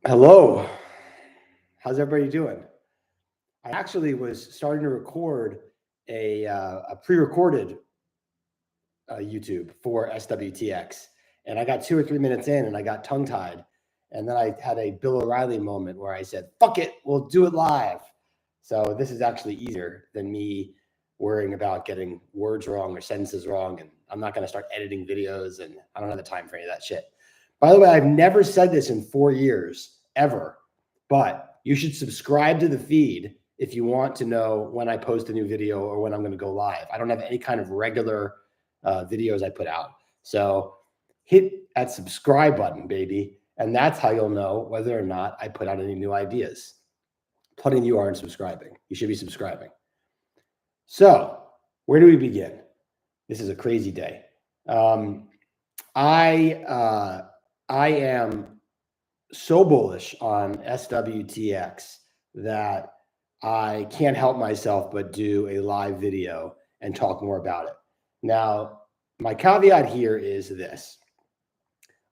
Hello. How's everybody doing? I actually was starting to record a pre-recorded YouTube for SWTX, and I got 2 or 3 minutes in, and I got tongue-tied, and then I had a Bill O'Reilly moment where I said, "Fuck it, we'll do it live." So this is actually easier than me worrying about getting words wrong or sentences wrong, and I'm not going to start editing videos, and I don't have the time for any of that shit. By the way, I've never said this in 4 years, ever, but you should subscribe to the feed if you want to know when I post a new video or when I'm going to go live. I don't have any kind of regular videos I put out. So hit that subscribe button, baby. And that's how you'll know whether or not I put out any new ideas. Plenty of you aren't subscribing. You should be subscribing. So where do we begin? This is a crazy day. I am so bullish on SWTX that I can't help myself but do a live video and talk more about it. Now, my caveat here is this.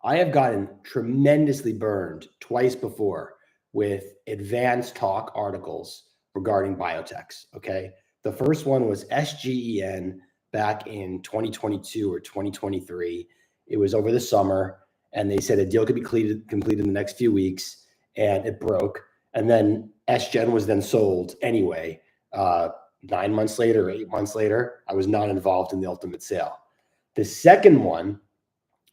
I have gotten tremendously burned twice before with advanced talk articles regarding biotechs, okay? The first one was SGEN back in 2022 or 2023. It was over the summer, and they said a deal could be completed in the next few weeks, and it broke. And then SGen was then sold anyway. 9 months later, 8 months later, I was not involved in the ultimate sale. The second one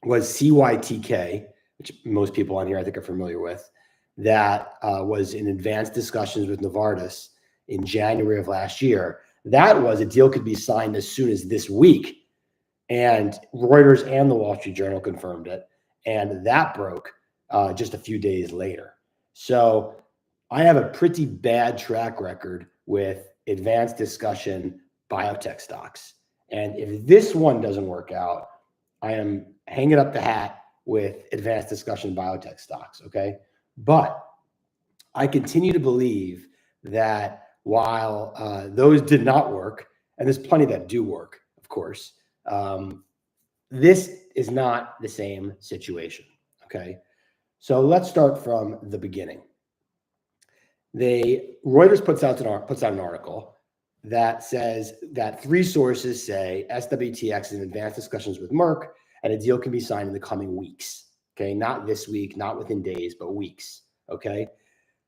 was CYTK, which most people on here I think are familiar with. That was in advanced discussions with Novartis in January of last year. That was a deal could be signed as soon as this week. And Reuters and the Wall Street Journal confirmed it. And that broke just a few days later. So I have a pretty bad track record with advanced discussion biotech stocks. And if this one doesn't work out, I am hanging up the hat with advanced discussion biotech stocks, okay? But I continue to believe that while those did not work, and there's plenty that do work, of course, this is not the same situation, okay? So let's start from the beginning. Reuters puts out an article that says that 3 sources say SWTX is in advanced discussions with Merck and a deal can be signed in the coming weeks. Okay, not this week, not within days, but weeks. Okay.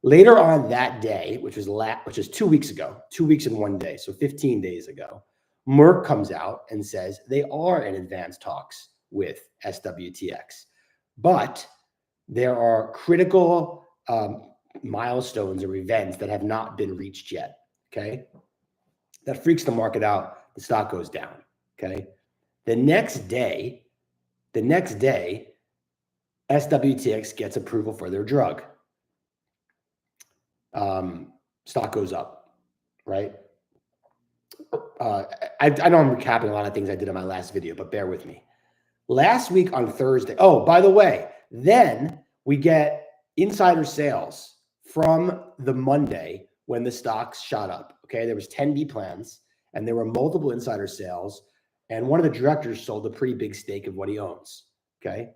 Later on that day, which is 2 weeks ago, 2 weeks and 1 day, so 15 days ago, Merck comes out and says they are in advanced talks with SWTX, but there are critical milestones or events that have not been reached yet. Okay. That freaks the market out. The stock goes down. Okay. The next day, SWTX gets approval for their drug. Stock goes up, right? I know I'm recapping a lot of things I did in my last video, but bear with me. Last week on Thursday, oh, by the way, then we get insider sales from the Monday when the stocks shot up. Okay, there was 10B plans and there were multiple insider sales, and one of the directors sold a pretty big stake of what he owns. Okay,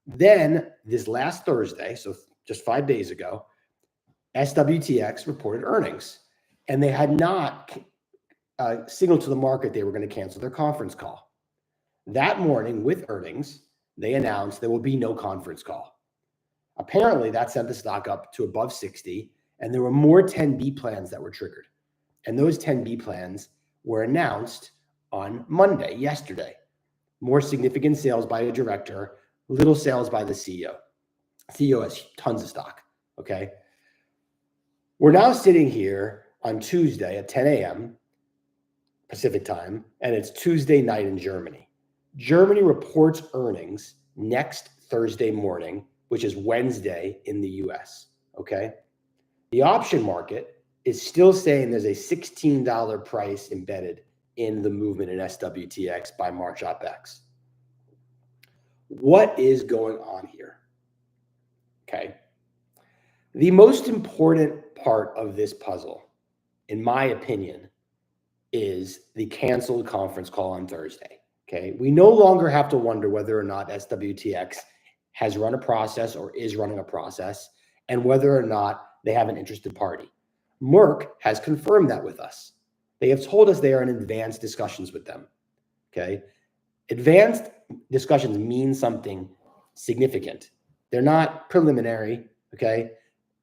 then this last Thursday, so just 5 days ago, SWTX reported earnings, and they had not signaled to the market they were going to cancel their conference call. That morning with earnings, they announced there will be no conference call. Apparently, that sent the stock up to above 60, and there were more 10B plans that were triggered. And those 10B plans were announced on Monday, yesterday. More significant sales by a director, little sales by the CEO. CEO has tons of stock, okay? We're now sitting here on Tuesday at 10 a.m. Pacific time, and it's Tuesday night in Germany. Germany reports earnings next Thursday morning, which is Wednesday in the US, okay? The option market is still saying there's a $16 price embedded in the movement in SWTX by March OpEx. What is going on here? Okay. The most important part of this puzzle, in my opinion, is the canceled conference call on Thursday. Okay. We no longer have to wonder whether or not SWTX has run a process or is running a process. and whether or not they have an interested party. Merck has confirmed that with us. They have told us they are in advanced discussions with them. Okay. Advanced discussions mean something significant. They're not preliminary. Okay.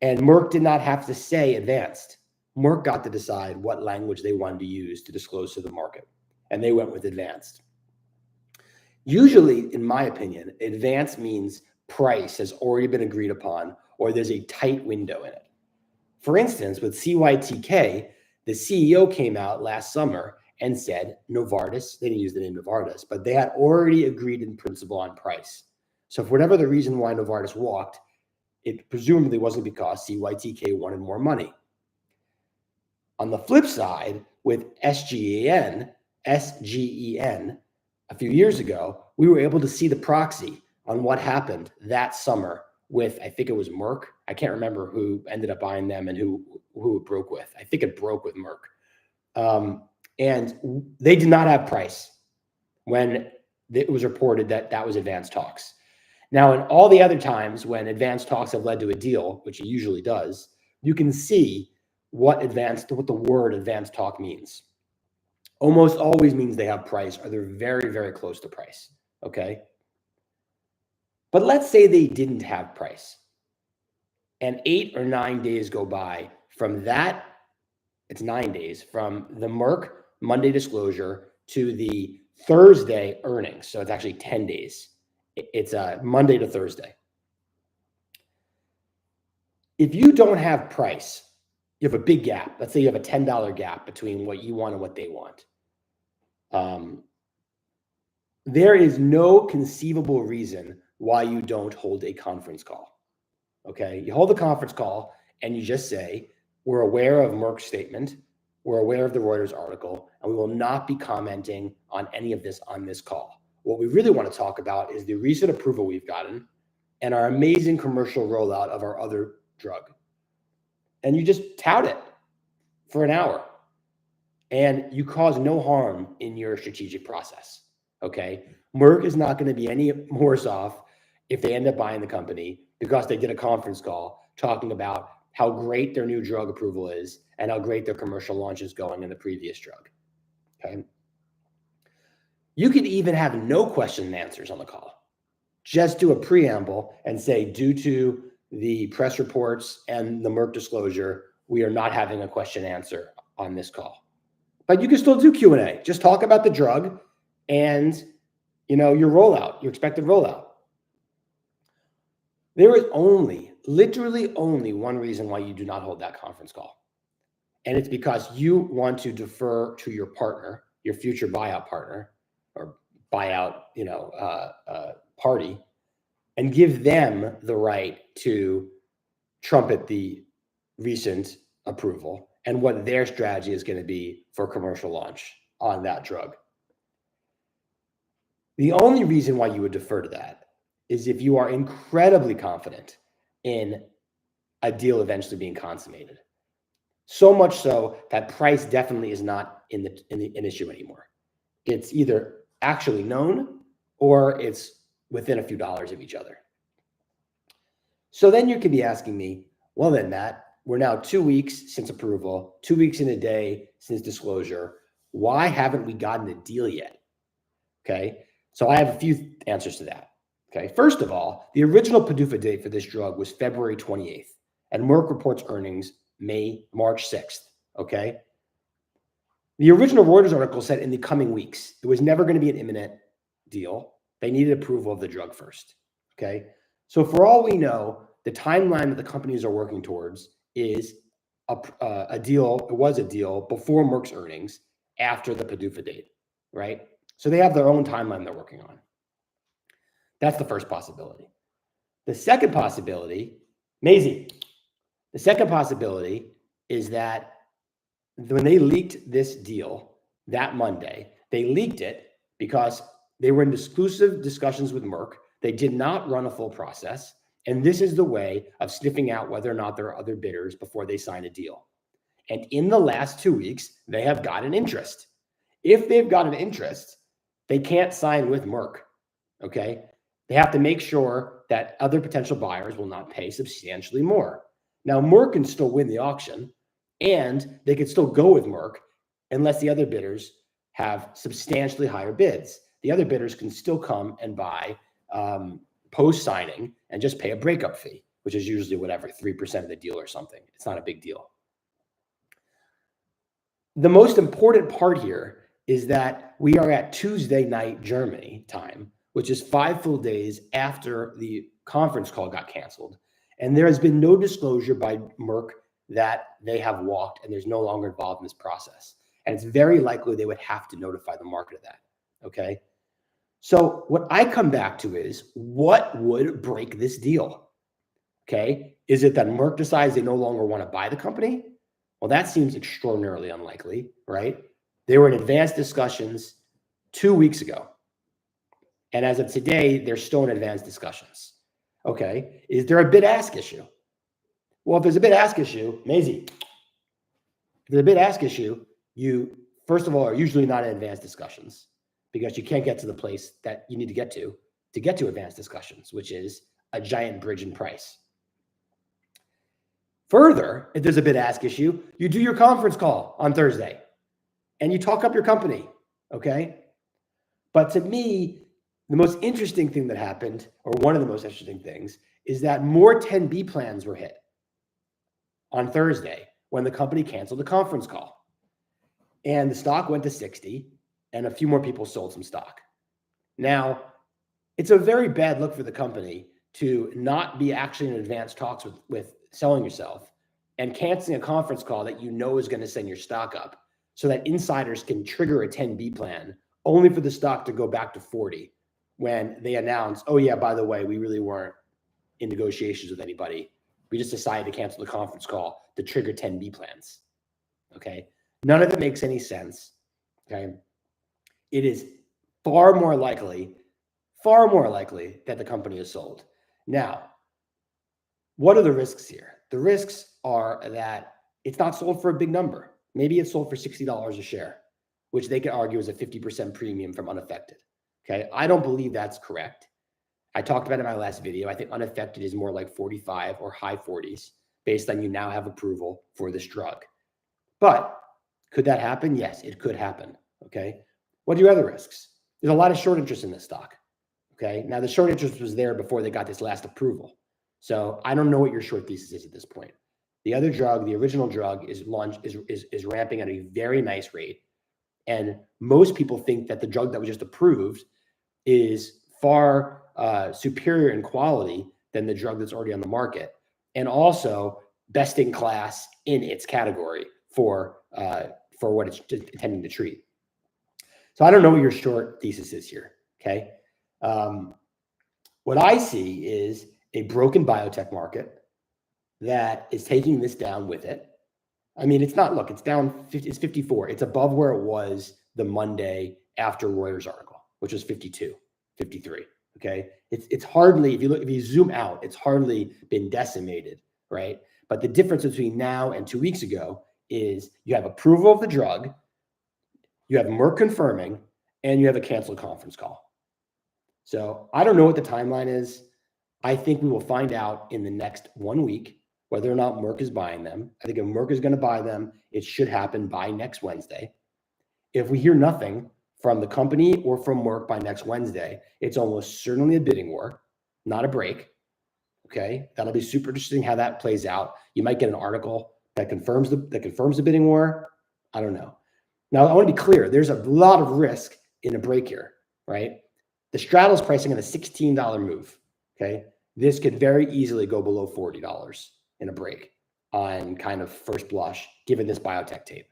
And Merck did not have to say advanced. Merck got to decide what language they wanted to use to disclose to the market, and they went with advanced. Usually, in my opinion, advanced means price has already been agreed upon, or there's a tight window in it. For instance, with SWTK, the CEO came out last summer and said Novartis, they didn't use the name Novartis, but they had already agreed in principle on price. So for whatever the reason why Novartis walked, it presumably wasn't because SWTK wanted more money. On the flip side, with SGEN, a few years ago, we were able to see the proxy on what happened that summer with, I think it was Merck. I can't remember who ended up buying them and who it broke with. I think it broke with Merck. And they did not have price when it was reported that that was advanced talks. Now, in all the other times when advanced talks have led to a deal, which it usually does, you can see what the word advanced talk means. Almost always means they have price, or they're very, very close to price. Okay. But let's say they didn't have price, and 8 or 9 days go by from that. It's 9 days from the Merck Monday disclosure to the Thursday earnings. So it's actually 10 days. It's Monday to Thursday. If you don't have price, you have a big gap. Let's say you have a $10 gap between what you want and what they want. There is no conceivable reason why you don't hold a conference call. Okay, you hold a conference call and you just say, we're aware of Merck's statement, we're aware of the Reuters article, and we will not be commenting on any of this on this call. What we really want to talk about is the recent approval we've gotten and our amazing commercial rollout of our other drug. And you just tout it for an hour, and you cause no harm in your strategic process. Okay, Merck is not going to be any worse off if they end up buying the company because they did a conference call talking about how great their new drug approval is and how great their commercial launch is going in the previous drug. Okay, you could even have no question and answers on the call. Just do a preamble and say, due to the press reports and the Merck disclosure, we are not having a question and answer on this call. But you can still do Q&A. Just talk about the drug and your rollout, your expected rollout. There is literally only one reason why you do not hold that conference call. And it's because you want to defer to your partner, your future buyout partner or buyout, party, and give them the right to trumpet the recent approval and what their strategy is going to be for commercial launch on that drug. The only reason why you would defer to that is if you are incredibly confident in a deal eventually being consummated. So much so that price definitely is not an issue anymore. It's either actually known or it's within a few dollars of each other. So then you could be asking me, well then, Matt, we're now 2 weeks since approval, 2 weeks in a day since disclosure. Why haven't we gotten a deal yet? Okay, so I have a few answers to that. Okay, first of all, the original PDUFA date for this drug was February 28th, and Merck reports earnings March 6th. Okay, the original Reuters article said in the coming weeks. It was never going to be an imminent deal. They needed approval of the drug first. Okay, so for all we know, the timeline that the companies are working towards is a deal. It was a deal before Merck's earnings, after the PDUFA date, right? So they have their own timeline they're working on. That's the first possibility. The second possibility, Maisie, the second possibility is that when they leaked this deal that Monday, they leaked it because they were in exclusive discussions with Merck. They did not run a full process. And this is the way of sniffing out whether or not there are other bidders before they sign a deal. And in the last 2 weeks, they have got an interest. If they've got an interest, they can't sign with Merck. Okay, they have to make sure that other potential buyers will not pay substantially more. Now, Merck can still win the auction, and they could still go with Merck unless the other bidders have substantially higher bids. The other bidders can still come and buy post-signing and just pay a breakup fee, which is usually whatever, 3% of the deal or something. It's not a big deal. The most important part here is that we are at Tuesday night Germany time, which is 5 full days after the conference call got canceled. And there has been no disclosure by Merck that they have walked and there's no longer involved in this process. And it's very likely they would have to notify the market of that. Okay. So what I come back to is, what would break this deal? Okay. Is it that Merck decides they no longer want to buy the company? Well, that seems extraordinarily unlikely, right? They were in advanced discussions 2 weeks ago. And as of today, they're still in advanced discussions. Okay. Is there a bid-ask issue? Well, if there's a bid-ask issue, Maisie, if there's a bid-ask issue, you, first of all, are usually not in advanced discussions because you can't get to the place that you need to get to advanced discussions, which is a giant bridge in price. Further, if there's a bid-ask issue, you do your conference call on Thursday and you talk up your company, okay? But to me, the most interesting thing that happened, or one of the most interesting things, is that more 10B plans were hit on Thursday when the company canceled the conference call. And the stock went to 60, and a few more people sold some stock. Now, it's a very bad look for the company to not be actually in advanced talks with selling yourself and canceling a conference call that you know is going to send your stock up so that insiders can trigger a 10B plan only for the stock to go back to 40 when they announce, oh yeah, by the way, we really weren't in negotiations with anybody. We just decided to cancel the conference call to trigger 10B plans. Okay. None of it makes any sense. Okay. It is far more likely that the company is sold. Now, what are the risks here? The risks are that it's not sold for a big number. Maybe it's sold for $60 a share, which they could argue is a 50% premium from unaffected. Okay. I don't believe that's correct. I talked about it in my last video. I think unaffected is more like 45 or high 40s based on you now have approval for this drug. But could that happen? Yes, it could happen. Okay. What are your other risks? There's a lot of short interest in this stock. Okay. Now the short interest was there before they got this last approval. So I don't know what your short thesis is at this point. The other drug, the original drug, is ramping at a very nice rate. And most people think that the drug that was just approved is far superior in quality than the drug that's already on the market, and also best in class in its category for what it's intending to treat. So I don't know what your short thesis is here. Okay. What I see is a broken biotech market that is taking this down with it. I mean, it's not, look, it's down 50, it's 54. It's above where it was the Monday after Reuters article, which was 52, 53. Okay. It's hardly, if you zoom out, it's hardly been decimated, right? But the difference between now and 2 weeks ago is you have approval of the drug, you have Merck confirming, and you have a canceled conference call. So I don't know what the timeline is. I think we will find out in the next 1 week whether or not Merck is buying them. I think if Merck is going to buy them, it should happen by next Wednesday. If we hear nothing from the company or from Merck by next Wednesday, it's almost certainly a bidding war, not a break. Okay, that'll be super interesting how that plays out. You might get an article that confirms the bidding war. I don't know. Now, I want to be clear. There's a lot of risk in a break here, right? The straddle's pricing at a $16 move. Okay, this could very easily go below $40 in a break on kind of first blush, given this biotech tape.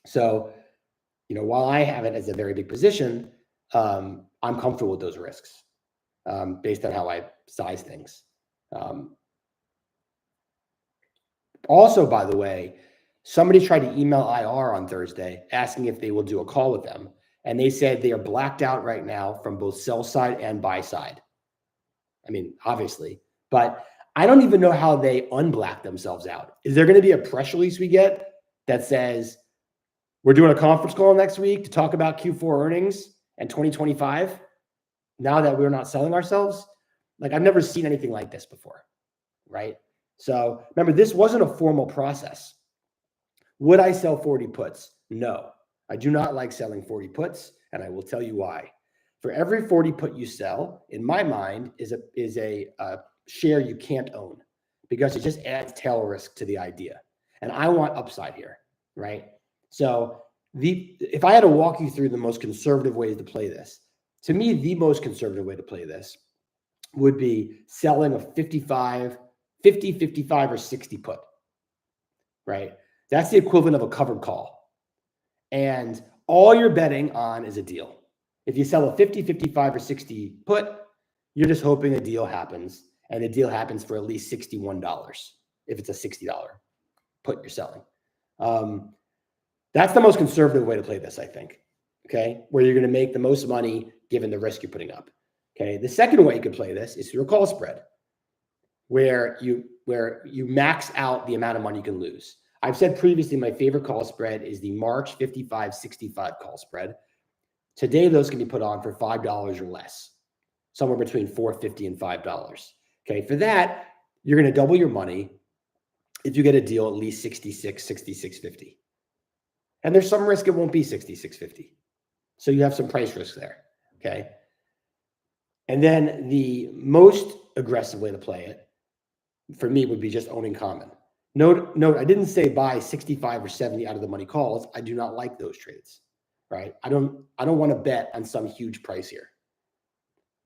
So, you know, while I have it as a very big position, I'm comfortable with those risks based on how I size things. Also, by the way, somebody tried to email IR on Thursday asking if they will do a call with them. And they said they are blacked out right now from both sell side and buy side. I mean, obviously, but I don't even know how they unblack themselves out. Is there going to be a press release we get that says we're doing a conference call next week to talk about Q4 earnings and 2025 now that we're not selling ourselves? Like I've never seen anything like this before, right? So remember, this wasn't a formal process. Would I sell 40 puts? No, I do not like selling 40 puts, and I will tell you why. For every 40 put you sell, in my mind, is a share you can't own, because it just adds tail risk to the idea. And I want upside here, right? So if I had to walk you through the most conservative ways to play this, to me, the most conservative way to play this would be selling a 50, 55, or 60 put, right? That's the equivalent of a covered call. And all you're betting on is a deal. If you sell a 50, 55, or 60 put, you're just hoping a deal happens, and the deal happens for at least $61 if it's a $60 put you're selling. That's the most conservative way to play this, I think, okay, where you're going to make the most money given the risk you're putting up. Okay, the second way you could play this is through a call spread, where you max out the amount of money you can lose. I've said previously my favorite call spread is the March 55-65 call spread. Today, those can be put on for $5 or less, somewhere between $4.50 and $5. Okay, for that, you're going to double your money if you get a deal at least 66, 66.50. And there's some risk it won't be 66.50. So you have some price risk there, okay? And then the most aggressive way to play it, for me, would be just owning common. Note, I didn't say buy 65 or 70 out of the money calls. I do not like those trades, right? I don't want to bet on some huge price here.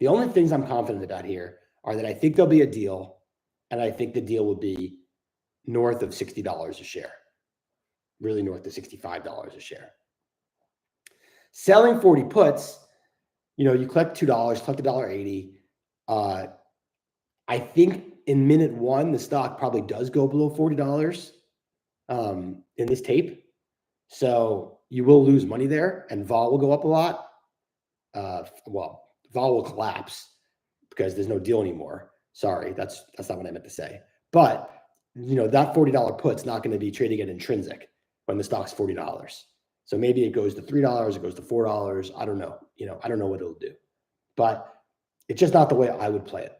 The only things I'm confident about here are that I think there'll be a deal, and I think the deal will be north of $60 a share, really north of $65 a share. Selling 40 puts, you collect $2, collect $1.80. I think in minute one, the stock probably does go below $40 in this tape. So you will lose money there, and vol will go up a lot. Well, vol will collapse because there's no deal anymore. Sorry, that's not what I meant to say. But that $40 put's not going to be trading at intrinsic when the stock's $40. So maybe it goes to $3, it goes to $4. I don't know. I don't know what it'll do, but it's just not the way I would play it.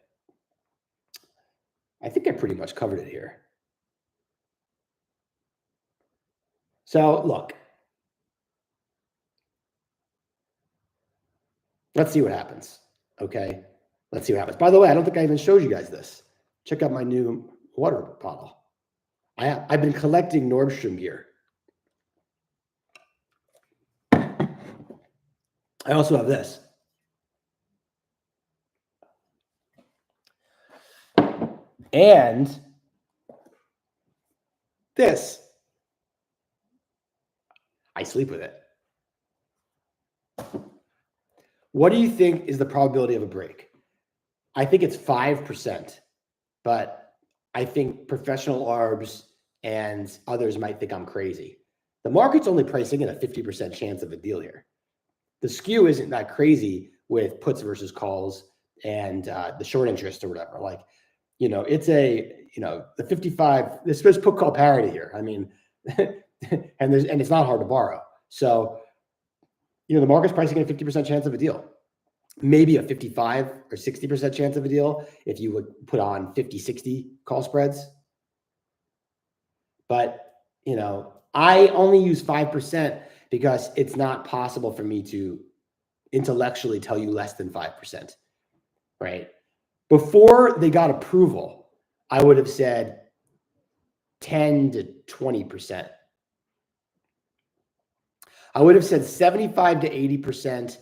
I think I pretty much covered it here. So look, let's see what happens. Okay, let's see what happens. By the way, I don't think I even showed you guys this. Check out my new water bottle. I've been collecting Nordstrom gear. I also have this. And this. I sleep with it. What do you think is the probability of a break? I think it's 5%, but I think professional ARBs and others might think I'm crazy. The market's only pricing in a 50% chance of a deal here. The skew isn't that crazy with puts versus calls and the short interest or whatever. Like, it's the 55, there's put call parity here. I mean, and it's not hard to borrow. So, the market's pricing in a 50% chance of a deal. Maybe a 55 or 60% chance of a deal if you would put on 50, 60 call spreads. But, I only use 5% because it's not possible for me to intellectually tell you less than 5%, right? Before they got approval, I would have said 10 to 20%. I would have said 75 to 80%.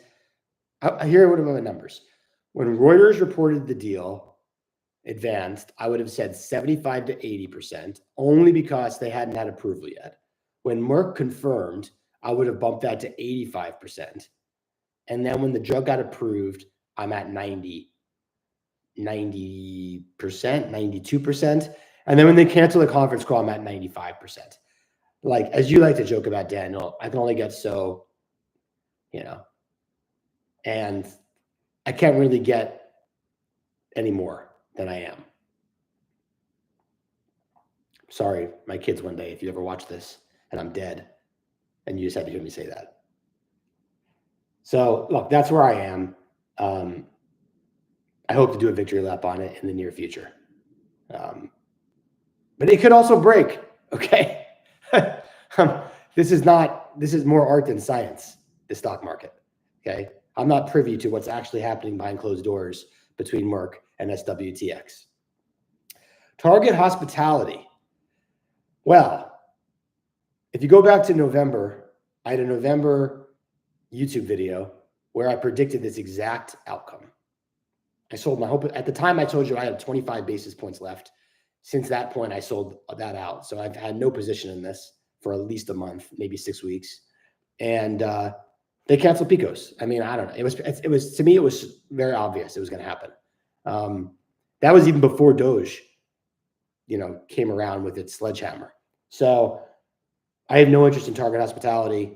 Here are my numbers. When Reuters reported the deal advanced, I would have said 75 to 80%, only because they hadn't had approval yet. When Merck confirmed, I would have bumped that to 85%. And then when the drug got approved, I'm at 90%, 92%. And then when they cancel the conference call, I'm at 95%. Like, as you like to joke about, Daniel, I can only get so, and I can't really get any more than I am. Sorry, my kids, one day, if you ever watch this and I'm dead and you just had to hear me say that. So look, that's where I am. I hope to do a victory lap on it in the near future. But it could also break. Okay. This is more art than science, the stock market. Okay. I'm not privy to what's actually happening behind closed doors between Merck and SWTX. Target Hospitality. Well, if you go back to November, I had a November YouTube video where I predicted this exact outcome. I sold my hope. At the time, I told you I had 25 basis points left. Since that point, I sold that out. So I've had no position in this for at least a month, maybe 6 weeks. And they canceled Picos. I mean, I don't know. It was to me, it was very obvious it was going to happen. That was even before Doge, came around with its sledgehammer. So I have no interest in Target Hospitality.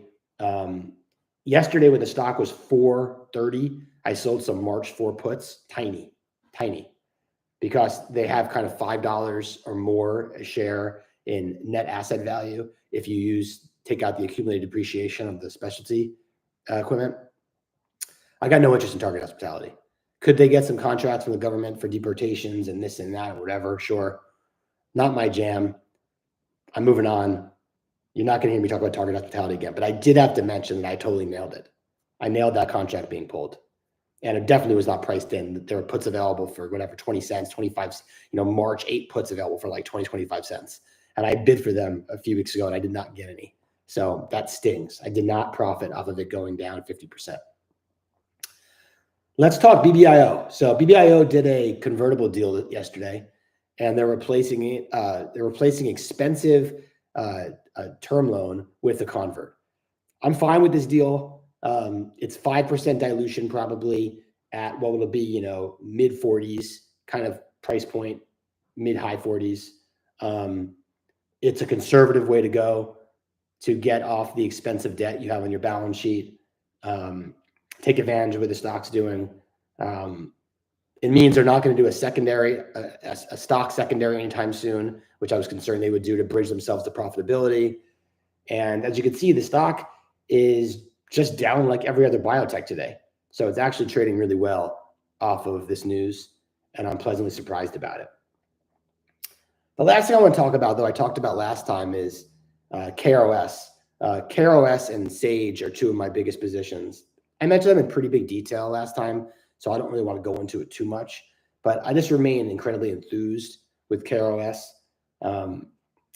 Yesterday, when the stock was 430, I sold some March 4 puts, tiny, because they have kind of $5 or more a share in net asset value if you take out the accumulated depreciation of the specialty equipment. I got no interest in Target Hospitality. Could they get some contracts from the government for deportations and this and that or whatever? Sure. Not my jam. I'm moving on. You're not going to hear me talk about Target Hospitality again, but I did have to mention that I totally nailed it. I nailed that contract being pulled. And it definitely was not priced in. There were puts available for whatever, 20 cents, 25, March 8 puts available for like 20, 25 cents. And I bid for them a few weeks ago and I did not get any. So that stings. I did not profit off of it going down 50%. Let's talk BBIO. So BBIO did a convertible deal yesterday and they're replacing it. They're replacing expensive term loan with a convert. I'm fine with this deal. It's 5% dilution probably at what will be, mid 40s kind of price point, mid high 40s. It's a conservative way to go to get off the expensive debt you have on your balance sheet. Take advantage of what the stock's doing. It means they're not going to do a stock secondary anytime soon, which I was concerned they would do to bridge themselves to profitability. And as you can see, the stock is just down like every other biotech today. So it's actually trading really well off of this news, and I'm pleasantly surprised about it. The last thing I want to talk about, though I talked about last time, is KROS. KROS and Sage are two of my biggest positions. I mentioned them in pretty big detail last time, so I don't really want to go into it too much, but I just remain incredibly enthused with KROS.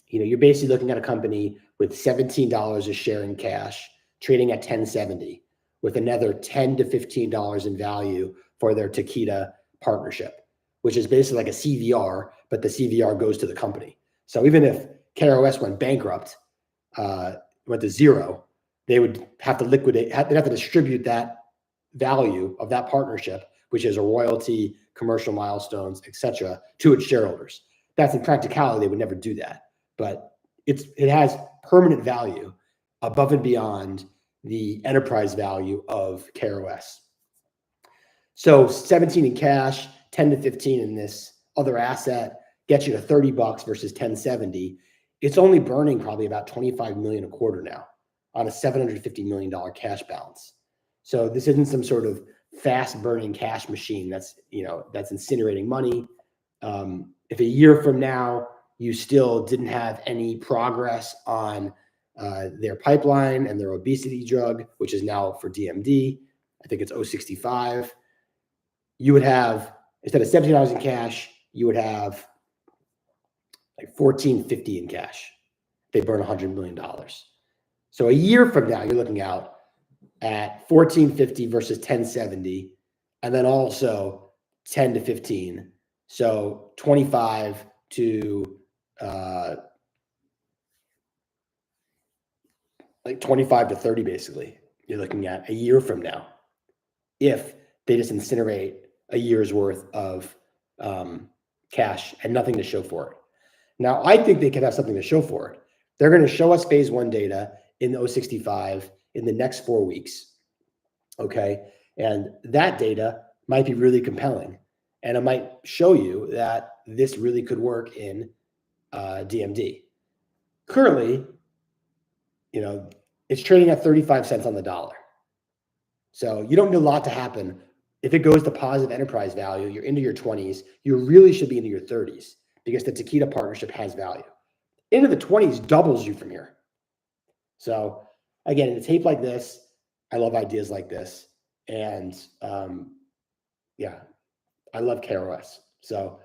You're basically looking at a company with $17 a share in cash, trading at 10.70, with another $10 to $15 in value for their Takeda partnership, which is basically like a CVR, but the CVR goes to the company. So even if KROS went bankrupt, went to zero, they would have to they'd have to distribute that value of that partnership, which is a royalty, commercial milestones, etc., to its shareholders. That's in practicality, they would never do that, but it has permanent value above and beyond the enterprise value of KROS. So 17 in cash, 10 to 15 in this other asset gets you to $30 versus 10.70. It's only burning probably about 25 million a quarter now on a $750 million cash balance. So this isn't some sort of fast burning cash machine that's incinerating money. If a year from now you still didn't have any progress on their pipeline and their obesity drug, which is now for DMD, I think it's 065, you would have, instead of $17 in cash, you would have like $14.50 in cash. They burn $100 million. So a year from now, you're looking out at $14.50 versus $10.70, and then also 10 to 15. So 25 to like 25 to 30, basically, you're looking at a year from now, if they just incinerate a year's worth of cash and nothing to show for it. Now, I think they could have something to show for it. They're going to show us phase 1 data in the 065 in the next 4 weeks. Okay. And that data might be really compelling. And it might show you that this really could work in DMD. Currently, it's trading at 35 cents on the dollar. So you don't need a lot to happen if it goes to positive enterprise value, you're into your 20s, you really should be into your 30s because the Takeda partnership has value. Into the 20s doubles you from here. So again, in a tape like this, I love ideas like this. And yeah, I love KROS. So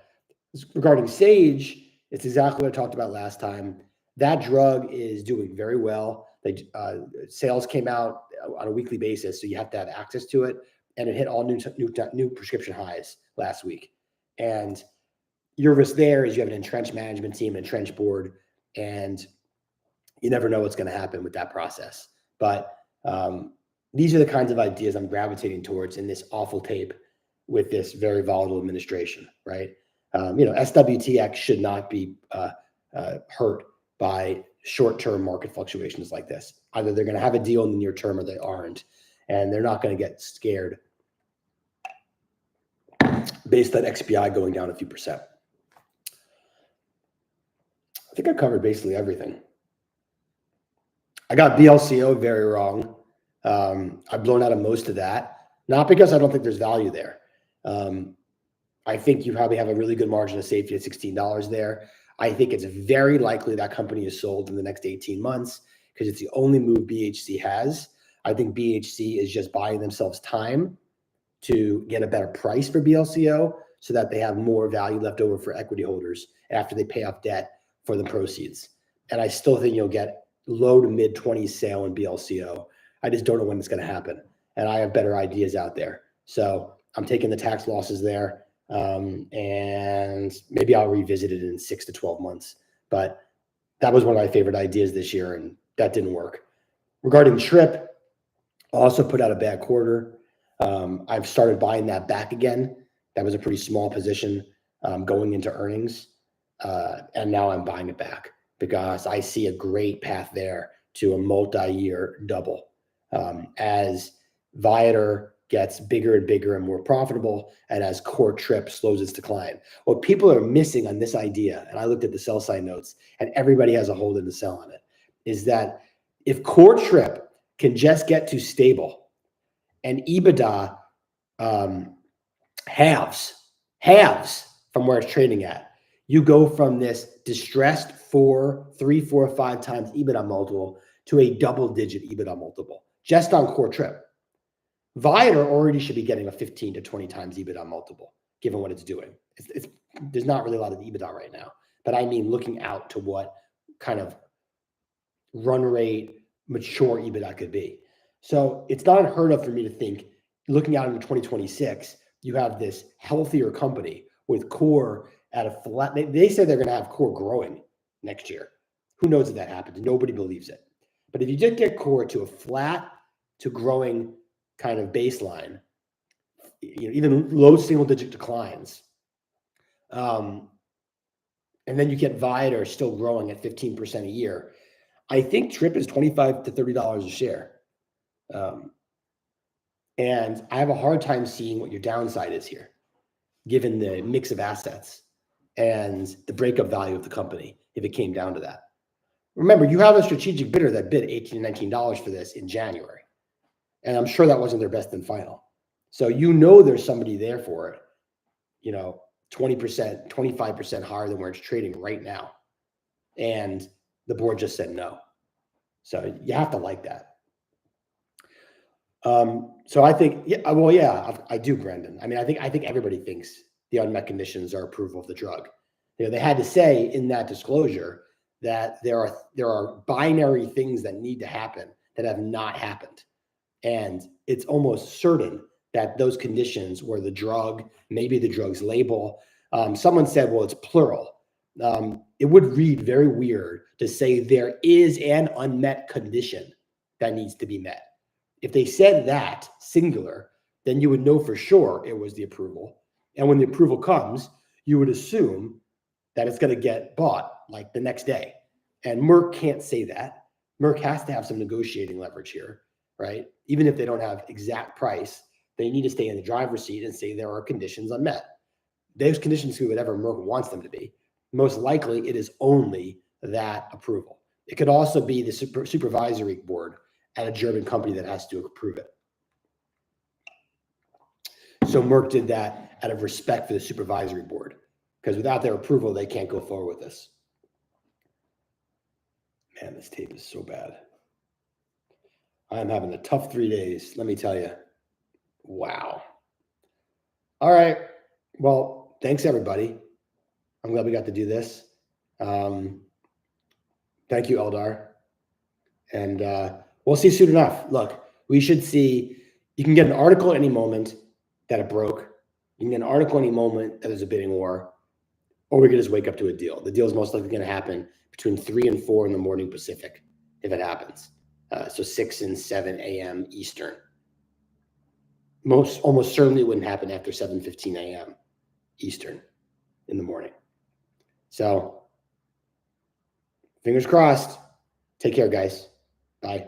regarding Sage, it's exactly what I talked about last time. That drug is doing very well. Sales came out on a weekly basis, so you have to have access to it. And it hit all new prescription highs last week. And your risk there is you have an entrenched management team, an entrenched board, and you never know what's going to happen with that process. But these are the kinds of ideas I'm gravitating towards in this awful tape with this very volatile administration, right? SWTX should not be hurt by short-term market fluctuations like this. Either they're going to have a deal in the near term or they aren't, and they're not going to get scared based on XPI going down a few percent. I think I covered basically everything. I got BLCO very wrong. I've blown out of most of that, not because I don't think there's value there. I think you probably have a really good margin of safety at $16 there. I think it's very likely that company is sold in the next 18 months because it's the only move BHC has. I think BHC is just buying themselves time to get a better price for BLCO so that they have more value left over for equity holders after they pay off debt for the proceeds. And I still think you'll get low to mid 20s sale in BLCO. I just don't know when it's going to happen. And I have better ideas out there. So I'm taking the tax losses there. And maybe I'll revisit it in 6 to 12 months. But that was one of my favorite ideas this year, and that didn't work. Regarding Trip, I also put out a bad quarter. I've started buying that back again. That was a pretty small position going into earnings. And now I'm buying it back because I see a great path there to a multi-year double. As Viator gets bigger and bigger and more profitable, and as core Trip slows its decline. What people are missing on this idea, and I looked at the sell side notes, and everybody has a hold in the sell on it, is that if core Trip can just get to stable and EBITDA halves from where it's trading at, you go from this distressed 3, 4, 5 times EBITDA multiple to a double-digit EBITDA multiple just on core Trip. Viator already should be getting a 15 to 20 times EBITDA multiple, given what it's doing. There's not really a lot of EBITDA right now, but I mean looking out to what kind of run rate mature EBITDA could be. So it's not unheard of for me to think, looking out into 2026, you have this healthier company with core at a flat. They say they're going to have core growing next year. Who knows if that happens? Nobody believes it. But if you just get core to a flat to growing kind of baseline, even low single-digit declines, and then you get Viator still growing at 15% a year, I think Trip is $25 to $30 a share. And I have a hard time seeing what your downside is here, given the mix of assets and the breakup value of the company, if it came down to that. Remember, you have a strategic bidder that bid $18 to $19 for this in January. And I'm sure that wasn't their best and final. So there's somebody there for it, 20%, 25% higher than where it's trading right now. And the board just said no. So you have to like that. So I think, I do, Brendan. I mean, I think everybody thinks the unmet conditions are approval of the drug. They had to say in that disclosure that there are binary things that need to happen that have not happened. And it's almost certain that those conditions were the drug, maybe the drug's label. Someone said, well, it's plural. It would read very weird to say there is an unmet condition that needs to be met. If they said that singular, then you would know for sure it was the approval. And when the approval comes, you would assume that it's going to get bought like the next day. And Merck can't say that. Merck has to have some negotiating leverage here, right? Even if they don't have exact price, they need to stay in the driver's seat and say there are conditions unmet. Those conditions could be whatever Merck wants them to be. Most likely, it is only that approval. It could also be the supervisory board at a German company that has to approve it. So Merck did that out of respect for the supervisory board, because without their approval, they can't go forward with this. Man, this tape is so bad. I'm having a tough 3 days, let me tell you. Wow. All right. Well, thanks everybody. I'm glad we got to do this. Thank you, Eldar. And we'll see soon enough. Look, we should see, you can get an article any moment that it broke. You can get an article any moment that there's a bidding war, or we could just wake up to a deal. The deal is most likely going to happen between 3 and 4 in the morning Pacific, if it happens. So 6 and 7 a.m. Eastern. Almost certainly wouldn't happen after 7:15 a.m. Eastern in the morning. So fingers crossed. Take care, guys. Bye.